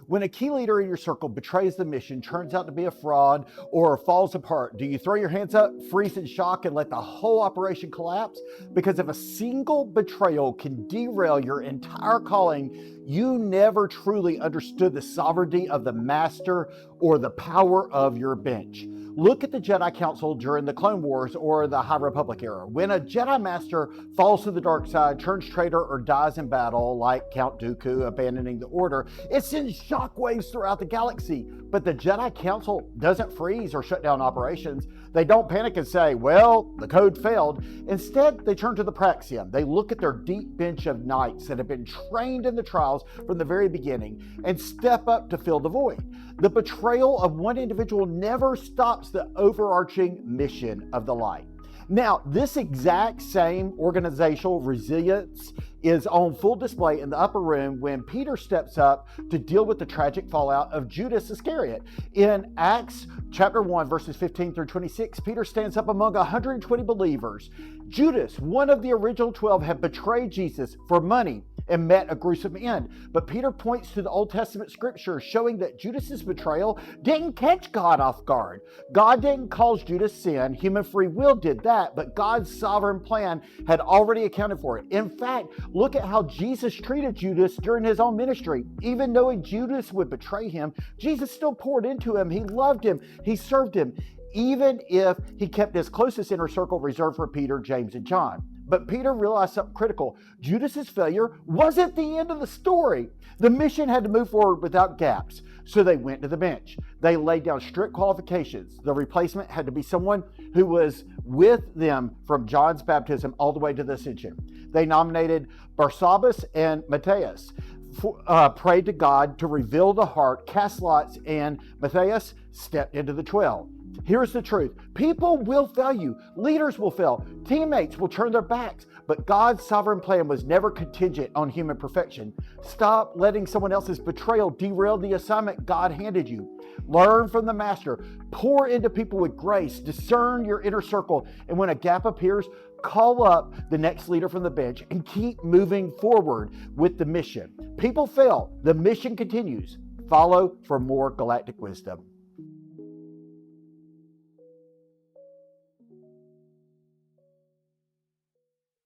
When a key leader in your circle betrays the mission, turns out to be a fraud, or falls apart, do you throw your hands up, freeze in shock, and let the whole operation collapse? Because if a single betrayal can derail your entire calling, you never truly understood the sovereignty of the master or the power of your bench. Look at the Jedi Council during the Clone Wars or the High Republic era. When a Jedi Master falls to the dark side, turns traitor, or dies in battle, like Count Dooku abandoning the Order, it sends shockwaves throughout the galaxy. But the Jedi Council doesn't freeze or shut down operations. They don't panic and say, well, the code failed. Instead, they turn to the Praxium. They look at their deep bench of knights that have been trained in the trials from the very beginning and step up to fill the void. The betrayal of one individual never stops the overarching mission of the light. Now, this exact same organizational resilience is on full display in the upper room when Peter steps up to deal with the tragic fallout of Judas Iscariot. In Acts chapter 1, verses 15 through 26, Peter stands up among 120 believers. Judas, one of the original 12, had betrayed Jesus for money and met a gruesome end. But Peter points to the Old Testament scripture showing that Judas's betrayal didn't catch God off guard. God didn't cause Judas sin. Human free will did that, but God's sovereign plan had already accounted for it. In fact, look at how Jesus treated Judas during his own ministry. Even knowing Judas would betray him, Jesus still poured into him. He loved him. He served him, even if he kept his closest inner circle reserved for Peter, James, and John. But Peter realized something critical. Judas's failure wasn't the end of the story. The mission had to move forward without gaps. So they went to the bench. They laid down strict qualifications. The replacement had to be someone who was with them from John's baptism all the way to the ascension. They nominated Barsabbas and Matthias, prayed to God to reveal the heart, cast lots, and Matthias stepped into the 12. Here's the truth. People will fail you. Leaders will fail. Teammates will turn their backs. But God's sovereign plan was never contingent on human perfection. Stop letting someone else's betrayal derail the assignment God handed you. Learn from the master. Pour into people with grace. Discern your inner circle. And when a gap appears, call up the next leader from the bench and keep moving forward with the mission. People fail. The mission continues. Follow for more galactic wisdom.